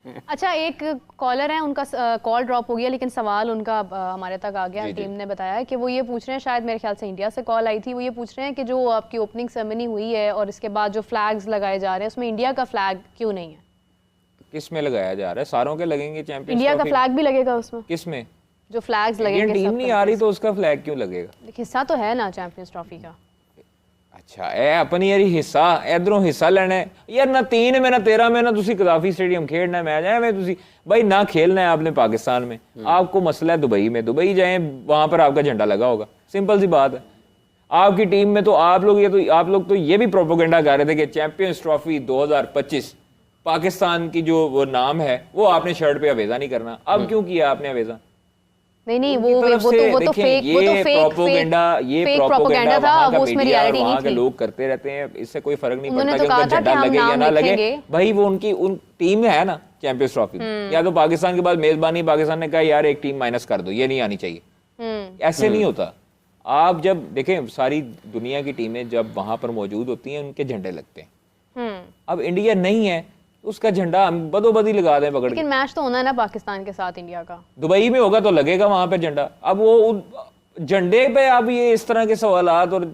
अच्छा, एक कॉलर है, उनका कॉल ड्रॉप हो गया, लेकिन सवाल उनका हमारे तक आ गया। टीम ने बताया कि वो ये पूछ रहे हैं, शायद मेरे ख्याल से इंडिया से कॉल आई थी, वो ये पूछ रहे हैं कि जो आपकी ओपनिंग सेरेमनी हुई है और इसके बाद जो फ्लैग्स लगाए जा रहे हैं, उसमें इंडिया का फ्लैग क्यों नहीं है? किस में लगाया जा रहा है? सारों के लगेंगे चैंपियंस इंडिया का फ्लैग भी लगेगा उसमें? किस में? जो फ्लैग्स लगेंगे, टीम नहीं आ रही तो उसका फ्लैग क्यों लगेगा? हिस्सा तो है ना चैंपियंस ट्रॉफी का। अच्छा, ए अपनी यारी हिस्सा इधरों हिस्सा लेना है यार, ना 3 में ना 13 में ना तुसी कदाफी स्टेडियम खेलना मैच है में तुसी भाई ना खेलना है आपने पाकिस्तान में। आपको मसला है दुबई में, दुबई जाएं, वहां पर आपका झंडा लगा होगा, सिंपल सी बात है। आपकी टीम में तो आप लोग तो ये भी प्रोपोगेंडा कर रहे थे कि चैंपियंस ट्रॉफी 2025 पाकिस्तान की जो वो नाम है वो आपने शर्ट पे अवेजा नहीं करना। अब क्यों किया आपने अवेजा? नहीं, वो तो फेक प्रोपेगेंडा था, वो उसमें रियलिटी नहीं थी। लोग करते रहते हैं, इससे कोई फर्क नहीं पड़ता कि उनका झंडा लगे या ना लगे। भाई वो उन टीम है ना चैंपियंस ट्रॉफी, या तो पाकिस्तान के बाद मेजबानी पाकिस्तान ने कहा यार एक टीम माइनस कर दो, ये नहीं आनी चाहिए। ऐसे नहीं होता। आप जब देखें सारी दुनिया की टीमें जब वहां पर मौजूद होती हैं उनके झंडे लगते हैं। अब इंडिया नहीं है, उसका झंडा हम बदोबदी लगा दें पकड़ के। लेकिन मैच तो होना है ना पाकिस्तान के साथ इंडिया का, दुबई में होगा तो लगेगा वहां पे झंडा। अब वो झंडे पे अब ये इस तरह के सवालात, और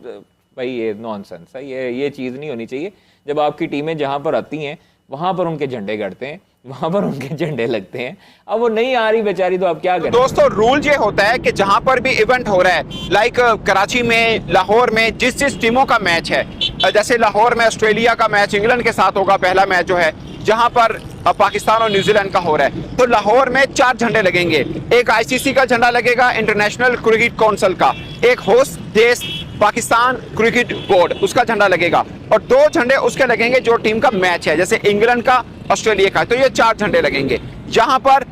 भाई ये नॉनसेंस है, ये चीज नहीं होनी चाहिए। जब आपकी टीमें जहां पर आती हैं वहां पर उनके झंडे गड़ते हैं, वहां पर उनके झंडे लगते हैं। अब वो नहीं आ रही बेचारी, तो आप क्या करें? दोस्तों रूल ये होता है कि जहां पर भी इवेंट हो रहा है, लाइक कराची में, लाहौर में, जिस टीमों का मैच है, जैसे लाहौर में ऑस्ट्रेलिया का मैच इंग्लैंड के साथ होगा, पहला मैच जो है जहां पर पाकिस्तान और न्यूजीलैंड का हो रहा है, तो लाहौर में 4 झंडे लगेंगे। एक आईसीसी का झंडा लगेगा, इंटरनेशनल क्रिकेट काउंसिल का, एक होस्ट देश पाकिस्तान क्रिकेट बोर्ड उसका झंडा लगेगा, और 2 झंडे उसके लगेंगे जो टीम का मैच है, जैसे इंग्लैंड का, ऑस्ट्रेलिया का। तो ये 4 झंडे लगेंगे। जहां पर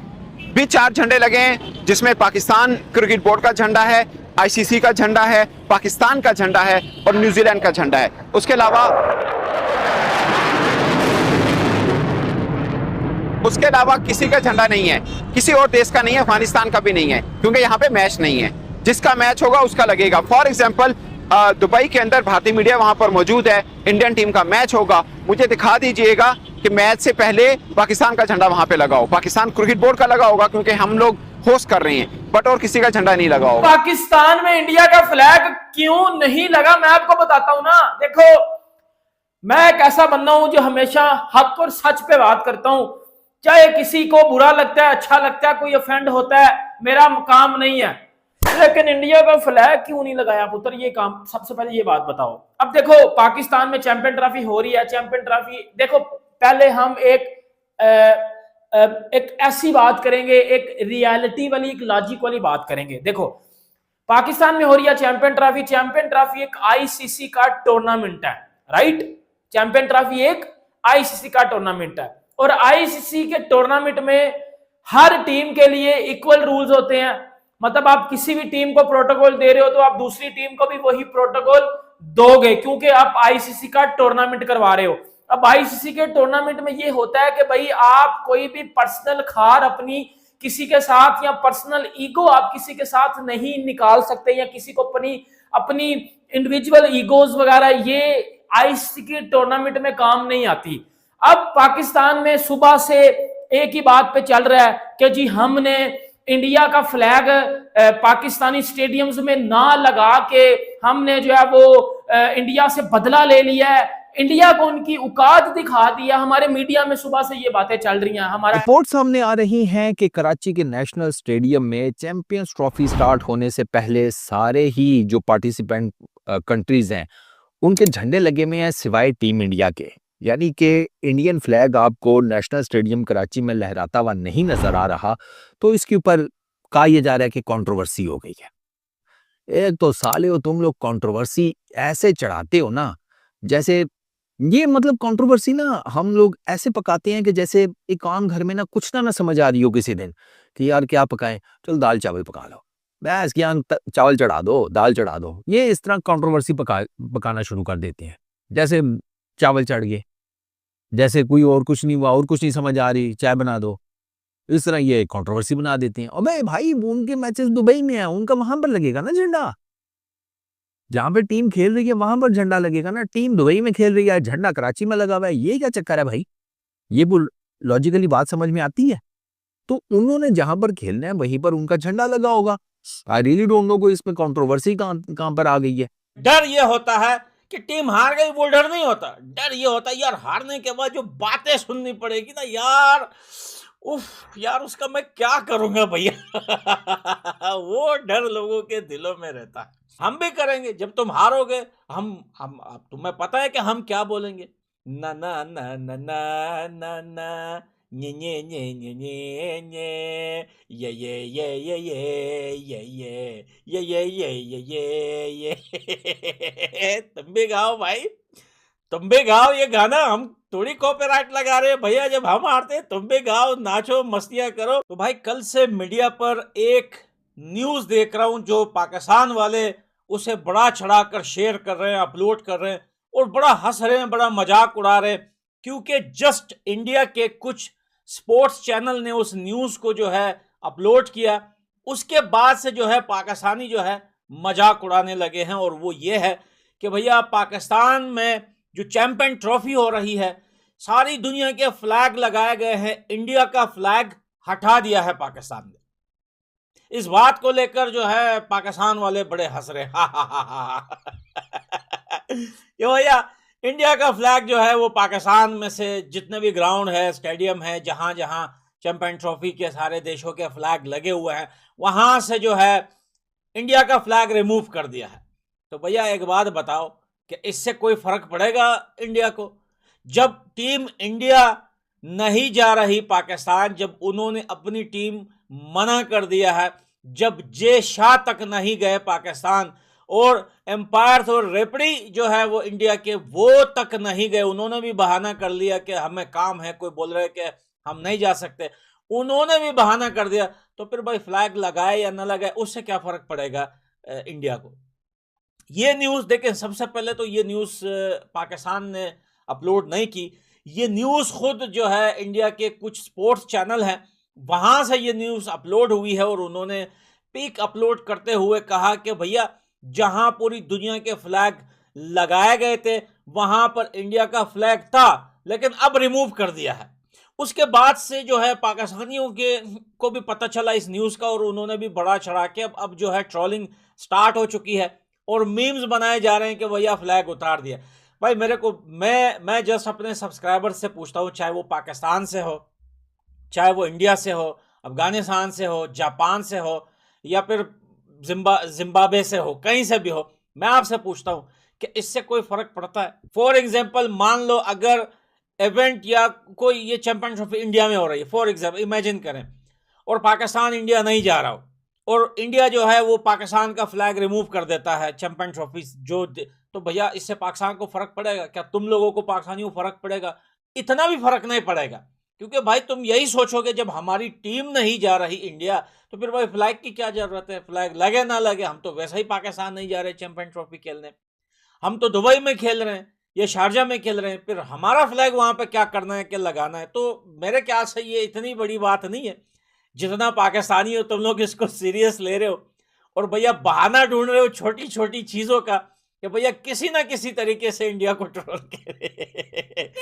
भी 4 झंडे लगे जिसमें पाकिस्तान क्रिकेट बोर्ड का झंडा है, आईसीसी का झंडा है, पाकिस्तान का झंडा है और न्यूजीलैंड का झंडा है। उसके अलावा किसी का झंडा नहीं है, किसी और देश का नहीं है, अफगानिस्तान का भी नहीं है, क्योंकि यहाँ पे मैच नहीं है। जिसका मैच होगा उसका लगेगा। फॉर एग्जाम्पल दुबई के अंदर भारतीय मीडिया वहां पर मौजूद है, इंडियन टीम का मैच होगा, मुझे दिखा दीजिएगा कि मैच से पहले पाकिस्तान का झंडा वहां पे लगा हो। पाकिस्तान क्रिकेट बोर्ड का लगा होगा क्योंकि हम लोग होस्ट कर रहे हैं, बट और किसी का झंडा नहीं लगा होगा। पाकिस्तान में इंडिया का फ्लैग क्यों नहीं लगा, मैं आपको बताता हूं ना। देखो, मैं एक ऐसा बंदा हूं जो हमेशा हक और सच पे बात करता हूं, चाहे किसी को बुरा लगता है, अच्छा लगता है, कोई ऑफेंड होता है, मेरा काम नहीं है। लेकिन इंडिया का फ्लैग क्यों नहीं लगाया पुत्र, ये काम सबसे पहले ये बात बताओ। अब देखो पाकिस्तान में चैंपियन ट्रॉफी हो रही है, चैंपियन ट्रॉफी देखो, पहले हम एक ऐसी बात करेंगे, एक रियलिटी वाली, एक लॉजिक वाली बात करेंगे। देखो पाकिस्तान में हो रही है चैंपियन ट्रॉफी। चैंपियन ट्रॉफी एक आईसीसी का टूर्नामेंट है, राइट? चैंपियन ट्रॉफी एक आईसीसी का टूर्नामेंट है, और आईसीसी के टूर्नामेंट में हर टीम के लिए इक्वल रूल्स होते हैं। मतलब आप किसी भी टीम को प्रोटोकॉल दे रहे हो तो आप दूसरी टीम को भी वही प्रोटोकॉल दोगे, क्योंकि आप आईसीसी का टूर्नामेंट करवा रहे हो। अब आईसीसी के टूर्नामेंट में ये होता है कि भाई आप कोई भी पर्सनल खार अपनी किसी के साथ, या पर्सनल ईगो आप किसी के साथ नहीं निकाल सकते, या किसी को अपनी इंडिविजुअल ईगोज वगैरह, ये आईसीसी के टूर्नामेंट में काम नहीं आती। अब पाकिस्तान में सुबह से एक ही बात पे चल रहा है कि जी हमने इंडिया का फ्लैग पाकिस्तानी स्टेडियम्स में ना लगा के हमने जो है वो इंडिया से बदला ले लिया है, इंडिया को उनकी औकात दिखा दिया। हमारे मीडिया में सुबह से ये बातें चल रही हैं। हमारा रिपोर्ट सामने आ रही हैं कि कराची के नेशनल स्टेडियम में चैंपियंस ट्रॉफी स्टार्ट होने से पहले सारे ही जो पार्टिसिपेंट कंट्रीज हैं उनके झंडे लगे हुए हैं सिवाय टीम इंडिया के। यानी कि इंडियन फ्लैग आपको नेशनल स्टेडियम कराची में लहराता हुआ नहीं नजर आ रहा, तो इसके ऊपर कहा यह जा रहा है कि कंट्रोवर्सी हो गई है। एक तो साले हो तुम लोग, कंट्रोवर्सी ऐसे चढ़ाते हो ना, जैसे ये मतलब कंट्रोवर्सी ना हम लोग ऐसे पकाते हैं कि जैसे एक आम घर में ना कुछ ना समझ आ रही हो किसी दिन कि यार क्या पकाएं, चल दाल चावल पका लो, बस क्या चावल चढ़ा दो, दाल चढ़ा दो। ये इस तरह कंट्रोवर्सी पकाना शुरू कर देते हैं, जैसे चावल चढ़ गए, जैसे कोई और कुछ नहीं हुआ, और कुछ नहीं समझ आ रही, चाय बना दो, इस तरह ये कंट्रोवर्सी बना देते हैं। अबे भाई उनके मैचेस दुबई में है, उनका वहां पर लगेगा ना झंडा, जहां पे टीम खेल रही है वहां पर झंडा लगेगा ना। टीम दुबई में खेल रही है, झंडा कराची में लगा हुआ है, ये क्या चक्कर है भाई? ये लॉजिकली बात समझ में आती है? तो उन्होंने जहां पर खेलना है वहीं पर उनका झंडा लगा होगा। आई रियली डोंट नो, को इसमें कंट्रोवर्सी कहां पर आ गई है। डर ये होता है कि टीम हार गई, वो डर नहीं होता। डर ये होता है यार हारने के बाद जो बातें सुननी पड़ेगी ना यार, उफ यार उसका मैं क्या करूंगा भैया। वो डर लोगों के दिलों में रहता है। हम भी करेंगे जब तुम हारोगे। हम तुम्हें पता है कि हम क्या बोलेंगे, ना ना ना ना ना ना ना nye nye nye nye nye nye ye ye ye ye ye ye ye ye ye ye ye ye। तुम भी गाओ भाई, तुम भी गाओ ये गाना। हम थोड़ी कॉपीराइट लगा रहे हैं भैया, जब हम हारते हैं तुम भी गाओ, नाचो, मस्तियां करो। तो भाई कल से मीडिया पर एक न्यूज देख रहा हूं जो पाकिस्तान वाले उसे बड़ा चढ़ाकर शेयर कर रहे हैं, अपलोड कर रहे हैं और बड़ा हंस रहे हैं, बड़ा मजाक उड़ा रहे हैं, क्योंकि जस्ट इंडिया के कुछ स्पोर्ट्स चैनल ने उस न्यूज को जो है अपलोड किया। उसके बाद से जो है पाकिस्तानी जो है मजाक उड़ाने लगे हैं, और वो ये है कि भैया पाकिस्तान में जो चैंपियन ट्रॉफी हो रही है, सारी दुनिया के फ्लैग लगाए गए हैं, इंडिया का फ्लैग हटा दिया है पाकिस्तान ने। इस बात को लेकर जो है पाकिस्तान वाले बड़े हंस रहे। ये भैया इंडिया का फ्लैग जो है वो पाकिस्तान में से जितने भी ग्राउंड है, स्टेडियम है, जहां जहां चैंपियन ट्रॉफी के सारे देशों के फ्लैग लगे हुए हैं, वहां से जो है इंडिया का फ्लैग रिमूव कर दिया है। तो भैया एक बात बताओ कि इससे कोई फर्क पड़ेगा इंडिया को? जब टीम इंडिया नहीं जा रही पाकिस्तान, जब उन्होंने अपनी टीम मना कर दिया है, जब जे शाह तक नहीं गए पाकिस्तान, और एम्पायर और रेफरी जो है वो इंडिया के वो तक नहीं गए, उन्होंने भी बहाना कर लिया कि हमें काम है, कोई बोल रहे हैं कि हम नहीं जा सकते, उन्होंने भी बहाना कर दिया, तो फिर भाई फ्लैग लगाए या ना लगाए उससे क्या फर्क पड़ेगा इंडिया को? ये न्यूज़ देखें, सबसे पहले तो ये न्यूज़ पाकिस्तान ने अपलोड नहीं की, ये न्यूज़ खुद जो है इंडिया के कुछ स्पोर्ट्स चैनल हैं वहां से ये न्यूज़ अपलोड हुई है, और उन्होंने पिक अपलोड करते हुए कहा कि भैया जहां पूरी दुनिया के फ्लैग लगाए गए थे वहां पर इंडिया का फ्लैग था, लेकिन अब रिमूव कर दिया है। उसके बाद से जो है पाकिस्तानियों के को भी पता चला इस न्यूज़ का, और उन्होंने भी बड़ा चढ़ा के अब जो है ट्रोलिंग स्टार्ट हो चुकी है, और मीम्स बनाए जा रहे हैं कि भैया फ्लैग उतार दिया। भाई मेरे को मैं जस्ट अपने सब्सक्राइबर्स से पूछता हूँ, चाहे वो पाकिस्तान से हो, चाहे वो इंडिया से हो, अफगानिस्तान से हो, जापान से हो, या फिर जिम्बाब्वे से हो, कहीं से भी हो, मैं आपसे पूछता हूं कि इससे कोई फर्क पड़ता है? फॉर एग्जांपल मान लो अगर इवेंट या कोई ये चैंपियन ट्रॉफी इंडिया में हो रही है, फॉर एग्जांपल इमेजिन करें, और पाकिस्तान इंडिया नहीं जा रहा हो, और इंडिया जो है वो पाकिस्तान का फ्लैग रिमूव कर देता है चैंपियन ट्रॉफी जो, तो भैया इससे पाकिस्तान को फर्क पड़ेगा क्या? तुम लोगों को पाकिस्तानियों को फर्क पड़ेगा? इतना भी फर्क नहीं पड़ेगा, क्योंकि भाई तुम यही सोचोगे जब हमारी टीम नहीं जा रही इंडिया, तो फिर भाई फ्लैग की क्या जरूरत है? फ्लैग लगे ना लगे, हम तो वैसे ही पाकिस्तान नहीं जा रहे चैंपियन ट्रॉफी खेलने, हम तो दुबई में खेल रहे हैं या शारजा में खेल रहे हैं, फिर हमारा फ्लैग वहां पे क्या करना है, क्या लगाना है? तो मेरे ख्याल से ये इतनी बड़ी बात नहीं है, जितना पाकिस्तानी हो तुम लोग इसको सीरियस ले रहे हो, और भैया बहाना ढूंढ रहे हो छोटी छोटी चीजों का कि भैया किसी ना किसी तरीके से इंडिया को ट्रोल करे।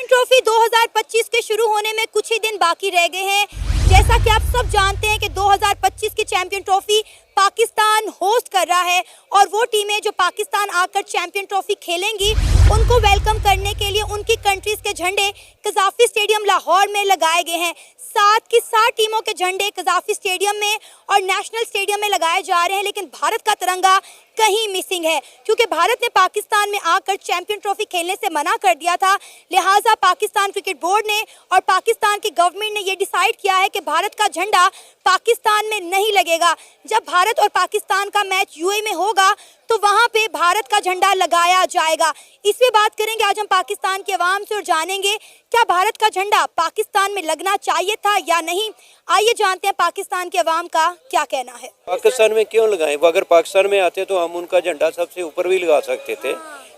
ट्रॉफी 2025 के शुरू होने में कुछ ही दिन बाकी रह गए हैं। जैसा कि आप सब जानते हैं कि 2025 की चैंपियन ट्रॉफी पाकिस्तान होस्ट कर रहा है, और वो टीमें जो पाकिस्तान आकर चैंपियन ट्रॉफी खेलेंगी उनको वेलकम करने के लिए उनकी कंट्रीज के झंडे कज़ाफ़ी स्टेडियम लाहौर में लगाए गए हैं। 7 की 7 टीमों के झंडे कज़ाफ़ी स्टेडियम में और नेशनल स्टेडियम में लगाए जा रहे हैं, लेकिन भारत का तिरंगा कहीं मिसिंग है, क्योंकि भारत ने पाकिस्तान में आकर चैंपियन ट्रॉफी खेलने से मना कर दिया था। लिहाजा पाकिस्तान क्रिकेट बोर्ड ने और पाकिस्तान की गवर्नमेंट ने ये डिसाइड किया है कि भारत का झंडा पाकिस्तान में नहीं लगेगा। जब भारत और पाकिस्तान का मैच यूएई में होगा तो वहां पे भारत का झंडा लगाया जाएगा। इस पे बात करेंगे आज हम पाकिस्तान के अवाम से, और जानेंगे क्या भारत का झंडा पाकिस्तान में लगना चाहिए था या नहीं। आइए जानते हैं पाकिस्तान के अवाम का क्या कहना है। पाकिस्तान में क्यों लगाएं? वो अगर पाकिस्तान में आते तो हम उनका झंडा सबसे ऊपर भी लगा सकते थे,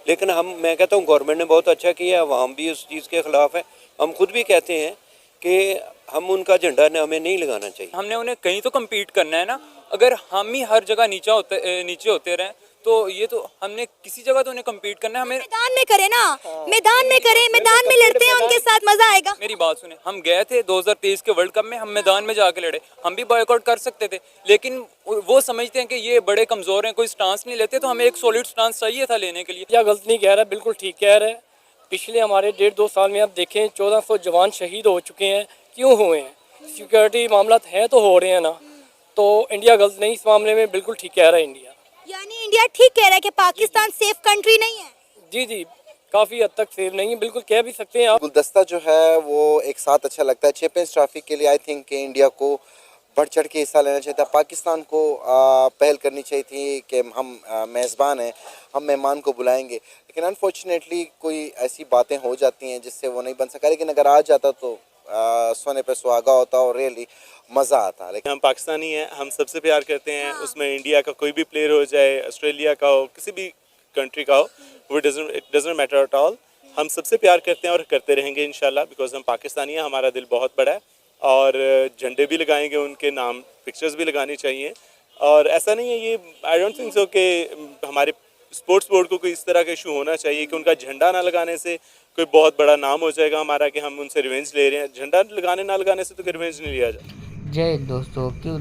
लेकिन मैं कहता हूँ गवर्नमेंट ने बहुत अच्छा किया, अवाम भी उस चीज़ के खिलाफ है। हम खुद भी कहते हैं कि हम उनका झंडा हमें नहीं लगाना चाहिए। हमने उन्हें कहीं तो कम्पीट करना है ना। अगर हम ही हर जगह नीचे होते रहे तो ये तो हमने किसी जगह तो उन्हें कम्पीट करना है, हमें मैदान में करे ना, मैदान में करे, मैदान में लड़ते हैं उनके साथ, मजा आएगा। मेरी बात सुने, हम गए थे 2023 के वर्ल्ड कप में, हम मैदान में जाके लड़े, हम भी बॉयकॉट कर सकते थे, लेकिन वो समझते हैं कि ये बड़े कमजोर हैं, कोई स्टांस नहीं लेते, तो हमें एक सॉलिड स्टांस चाहिए था लेने के लिए। क्या गलत नहीं कह रहा, बिल्कुल ठीक कह रहा है। पिछले हमारे 1.5-2 साल में आप देखें 1400 जवान शहीद हो चुके हैं, क्यों हुए हैं? सिक्योरिटी मामला हैं तो हो रहे हैं ना, तो इंडिया गलत नहीं इस मामले में, बिल्कुल ठीक कह रहा है इंडिया। यानी इंडिया ठीक कह रहा है कि पाकिस्तान सेफ कंट्री नहीं है। जी जी, काफ़ी हद तक सेफ नहीं है, बिल्कुल कह भी सकते हैं आप। गुलदस्ता जो है वो एक साथ अच्छा लगता है। चैंपियंस ट्रॉफी के लिए आई थिंक कि इंडिया को बढ़ चढ़ के हिस्सा लेना चाहिए था। पाकिस्तान को पहल करनी चाहिए थी कि हम मेज़बान हैं, हम मेहमान को बुलाएंगे, लेकिन अनफॉर्चुनेटली कोई ऐसी बातें हो जाती हैं जिससे वो नहीं बन सका। लेकिन अगर आ जाता तो सोने पे सुहागा होता और रियली मज़ा आता। लेकिन हम पाकिस्तानी हैं, हम सबसे प्यार करते हैं, उसमें इंडिया का कोई भी प्लेयर हो जाए, ऑस्ट्रेलिया का हो, किसी भी कंट्री का हो, वो it doesn't matter at all. हम सबसे प्यार करते हैं और करते रहेंगे इंशाल्लाह, बिकॉज हम पाकिस्तानी हैं, हमारा दिल बहुत बड़ा है और झंडे भी लगाएंगे उनके नाम, पिक्चर्स भी लगानी चाहिए। और ऐसा नहीं है, ये आई डोंट थिंक सो कि हमारे स्पोर्ट्स बोर्ड को कोई इस तरह का इशू होना चाहिए कि उनका झंडा ना लगाने से कोई बहुत बड़ा नाम हो जाएगा हमारा कि हम उनसे रिवेंज ले रहे हैं। झंडा लगाने ना लगाने से तो रिवेंज नहीं लिया जाए। जय हिंद दोस्तों, क्यों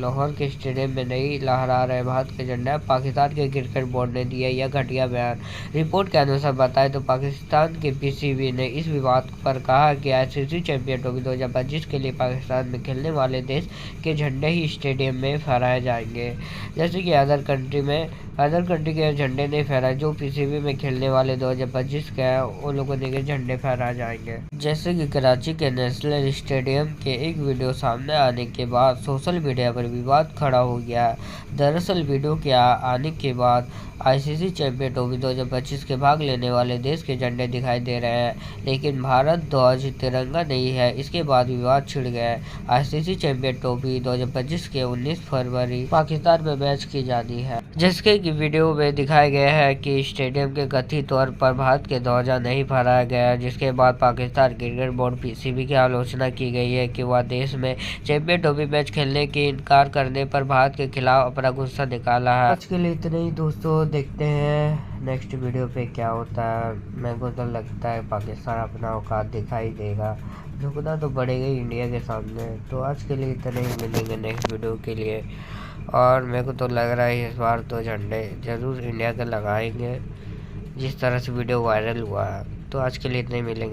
लाहौर के स्टेडियम में नहीं लहरा रहे भारत के झंडा? पाकिस्तान के क्रिकेट बोर्ड ने दिया यह घटिया बयान। रिपोर्ट के अनुसार बताएं तो पाकिस्तान के पीसीबी ने इस विवाद पर कहा कि आईसीसी चैंपियन ट्रॉफी 2025 के लिए पाकिस्तान में खेलने वाले देश के झंडे ही स्टेडियम में फहराए जाएंगे, जैसे कि अदर कंट्री के झंडे नहीं फहराए। जो पीसीबी में खेलने वाले 2025 के हैं उन लोगों के झंडे फहराए जाएंगे। जैसे कि कराची के नेशनल स्टेडियम के एक वीडियो सामने आने के बाद सोशल मीडिया पर विवाद खड़ा हो गया। दरअसल वीडियो के आने के बाद आईसीसी चैंपियन ट्रॉफी 2025 के भाग लेने वाले देश के झंडे दिखाई दे रहे हैं, लेकिन भारत ध्वज तिरंगा नहीं है। इसके बाद विवाद छिड़ गया। आईसीसी चैंपियन ट्रॉफी 2025 के 19 फरवरी पाकिस्तान में मैच की जानी है, जिसके की वीडियो में दिखाया गया है कि स्टेडियम के कथित तौर पर भारत के ध्वजा नहीं फहराया गया, जिसके बाद पाकिस्तान क्रिकेट बोर्ड पीसीबी की आलोचना की गई है कि वह देश में चैंपियन ट्रॉफी मैच खेलने के इनकार करने पर भारत के खिलाफ अपना गुस्सा निकाला है। आज के लिए इतना ही दोस्तों, देखते हैं नेक्स्ट वीडियो पे क्या होता है। मेरे को तो लगता है पाकिस्तान अपना औकात दिखाई देगा, झुकना तो पड़ेगा ही इंडिया के सामने। तो आज के लिए इतना ही, मिलेंगे नेक्स्ट वीडियो के लिए। और मेरे को तो लग रहा है इस बार तो झंडे ज़रूर इंडिया के लगाएंगे, जिस तरह से वीडियो वायरल हुआ है। तो आज के लिए इतना ही, मिलेंगे।